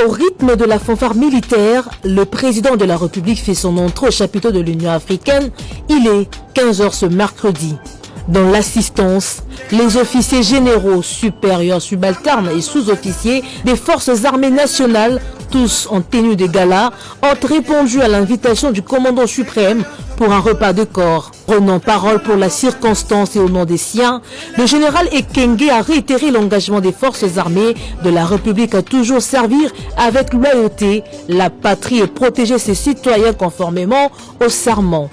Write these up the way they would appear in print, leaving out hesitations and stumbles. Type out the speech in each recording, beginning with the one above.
Au rythme de la fanfare militaire, le président de la République fait son entrée au chapiteau de l'Union africaine. Il est 15h ce mercredi. Dans l'assistance, les officiers généraux, supérieurs, subalternes et sous-officiers des forces armées nationales, tous en tenue de gala, ont répondu à l'invitation du commandant suprême pour un repas de corps. Prenant parole pour la circonstance et au nom des siens, le général Ekenge a réitéré l'engagement des forces armées de la République à toujours servir avec loyauté la patrie et protéger ses citoyens conformément au serment.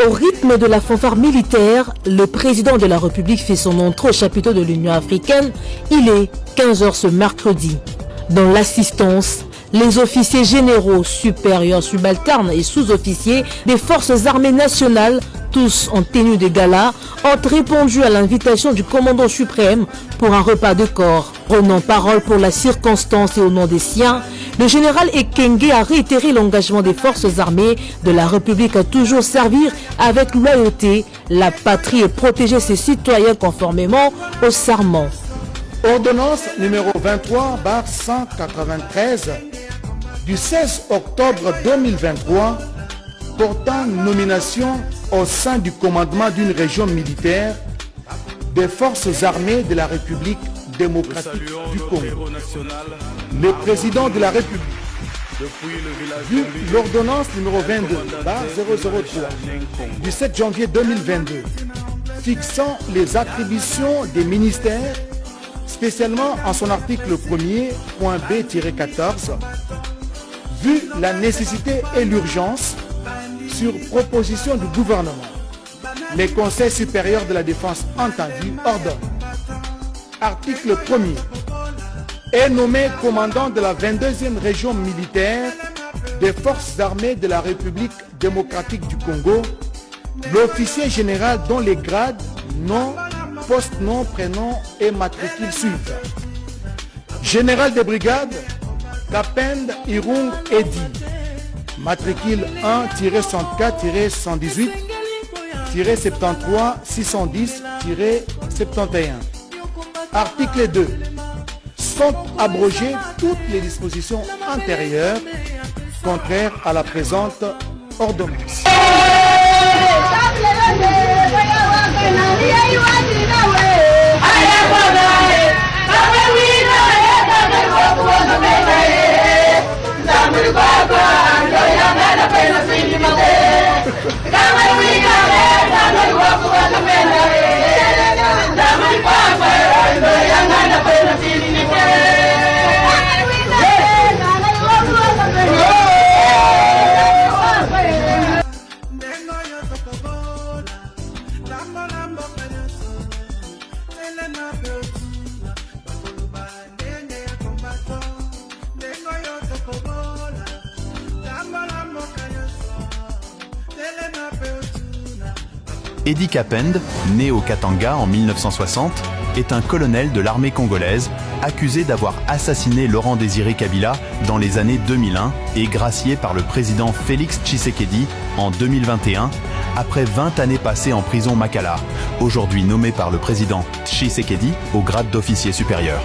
Au rythme de la fanfare militaire, le président de la République fait son entrée au chapiteau de l'Union africaine. Il est 15h ce mercredi. Dans l'assistance, les officiers généraux, supérieurs, subalternes et sous-officiers des forces armées nationales, tous en tenue de gala, ont répondu à l'invitation du commandant suprême pour un repas de corps. Prenant parole pour la circonstance et au nom des siens, le général Ekenge a réitéré l'engagement des forces armées de la République à toujours servir avec loyauté la patrie et protéger ses citoyens conformément au serment. Ordonnance numéro 23/193 du 16 octobre 2023 portant nomination au sein du commandement d'une région militaire des forces armées de la République démocratique du Congo. Le président de la République, vu l'ordonnance numéro 22/003 du 7 janvier 2022 fixant les attributions des ministères, spécialement en son article 1er, point B-14, vu la nécessité et l'urgence, sur proposition du gouvernement, les conseils supérieurs de la défense entendus ordonnent. Article 1er. Est nommé commandant de la 22e région militaire des forces armées de la République démocratique du Congo, l'officier général dont les grades, nom, poste, nom, prénom et matricule suivent. Général de brigade, Kapend Irung Edi, matricule 1-1-34-73-610-71. Article 2. Sont abrogées toutes les dispositions antérieures contraires à la présente ordonnance. Eddie Kapend, né au Katanga en 1960, est un colonel de l'armée congolaise accusé d'avoir assassiné Laurent Désiré Kabila dans les années 2001 et gracié par le président Félix Tshisekedi en 2021 après 20 années passées en prison Makala, aujourd'hui nommé par le président Tshisekedi au grade d'officier supérieur.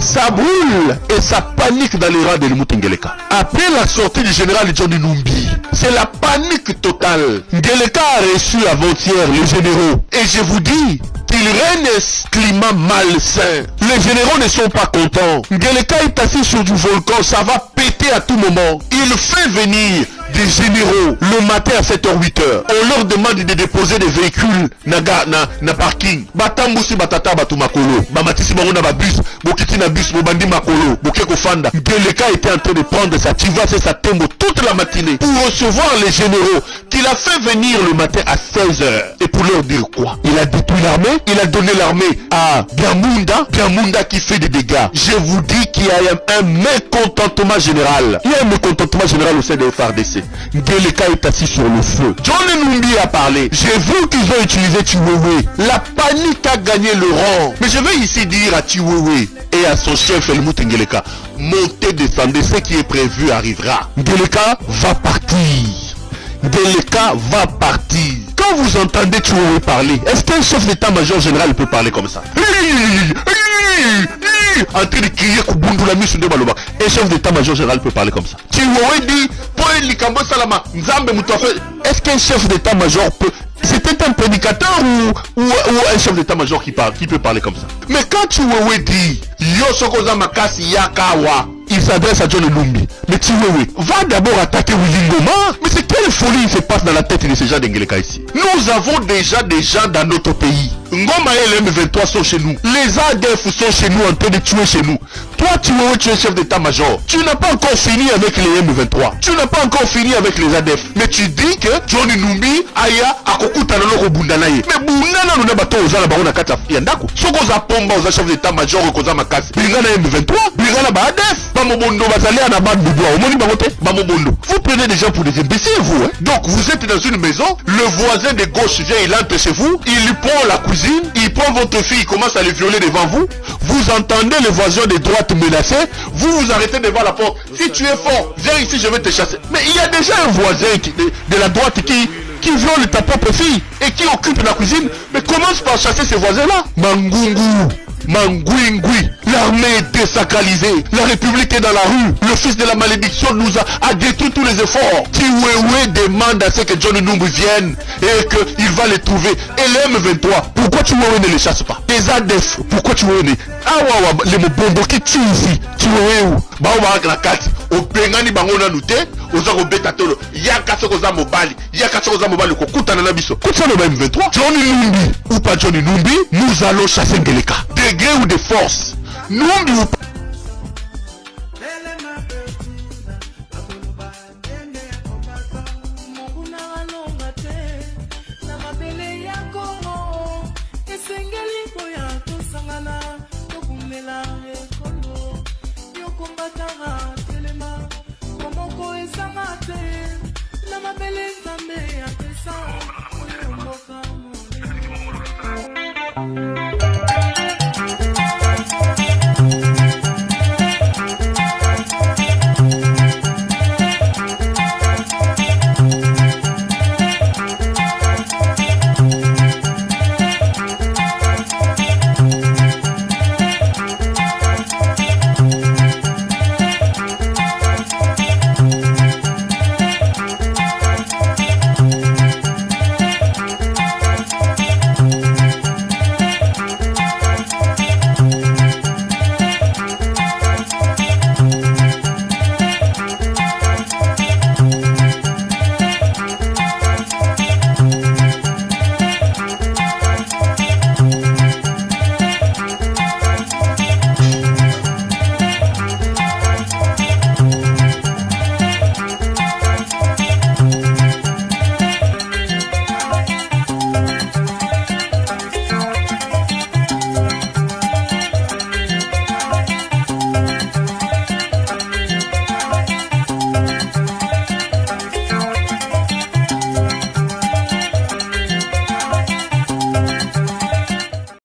Ça brûle et ça panique dans les rangs de Limoutou Ngeleka. Après la sortie du général Johnny Numbi, c'est la panique totale. Ngeleka a reçu avant-hier les généraux. Et je vous dis, il règne un climat malsain. Les généraux ne sont pas contents. Ngeleka est assis sur du volcan, ça va péter à tout moment. Il fait venir des généraux le matin à 7h-8h. On leur demande de déposer des véhicules na parking. Batambusi batata batu makolo. Bamatisi bango na bus, bokiti na bus bobandi makolo. Bokeko fanda. Ngeleka était en train de prendre sa tivase et sa tembo toute la matinée pour recevoir les généraux qu'il a fait venir le matin à 16h. Et pour leur dire quoi? Il a détruit l'armée, il a donné l'armée à Biamunda qui fait des dégâts. Je vous dis qu'il y a un mécontentement général. Il y a un mécontentement général au sein de FARDC. Ngeleka est assis sur le feu. John Numbi a parlé. J'ai vu qu'ils ont utilisé Chiwewe. La panique a gagné le rang. Mais je vais ici dire à Chiwewe et à son chef Helmut Ngeleka, montez, descendez, ce qui est prévu arrivera. Ngeleka va partir. Ngeleka va partir. Quand vous entendez Chiwewe parler, est-ce qu'un chef d'état-major général peut parler comme ça? En train de crier Kubundula Missunde Baloba. Un chef d'état-major général peut parler comme ça. Chiwewe dit, est-ce qu'un chef d'état-major peut... C'était un prédicateur ou un chef d'état-major qui peut parler comme ça? Mais quand Chiwewe dit, Yo Sokoza Makasi Yakawa, il s'adresse à John Numbi. Mais Chiwewe, va d'abord attaquer Willy Ngoma. Mais c'est quelle folie se passe dans la tête de ces gens d'Ngeleka ici? Nous avons déjà des gens dans notre pays. Ngoma et les M23 sont chez nous. Les ADF sont chez nous en train de tuer chez nous. Toi, Chiwewe, tu es chef d'état-major. Tu n'as pas encore fini avec les M23. Tu n'as pas encore fini avec les ADF. Mais tu dis que John Numbi aya akokuta na loko bundanaye. Mais bundana nous n'abato aux ala baona kata yandako. Soko za pomba aux chef d'état-major koza makasi. Bingana M23, bingana ba ADF. Bamobondo bazali na bandu bois. Omoni bangote bamobondo. Vous prenez des gens pour des imbéciles vous, hein? Donc vous êtes dans une maison, le voisin de gauche vient, il entre chez vous, il lui prend la cuisine, il prend votre fille, il commence à le violer devant vous. Vous entendez le voisin de droite menacé, vous vous arrêtez devant la porte. Si tu es fort, viens ici, je vais te chasser. Mais il y a déjà un voisin de la droite qui viole ta propre fille et qui occupe la cuisine. Mais commence par chasser ces voisins-là. Mangouingui, l'armée est désacralisée, la République est dans la rue, le fils de la malédiction nous a détruit tous les efforts. Chiwewe demande à ce que John Numbi vienne et qu'il va les trouver. Et les M23, pourquoi Chiwewe ne les chasse pas? Les ADF, pourquoi Chiwewe ne... Ah ouais, les mobombo qui tuent ici, Chiwewe, baobarak la kati, au pengani bangona nute, aux arobeta tolo, yaka sokoza mobali, kokutana na biso. Kutana na M23, John Numbi ou pas John Numbi, nous allons chasser Ngeleka. Degré ou de force, Numbi ou pas. Telema, komoko ezanga te, na mabele nzambe ya pesa.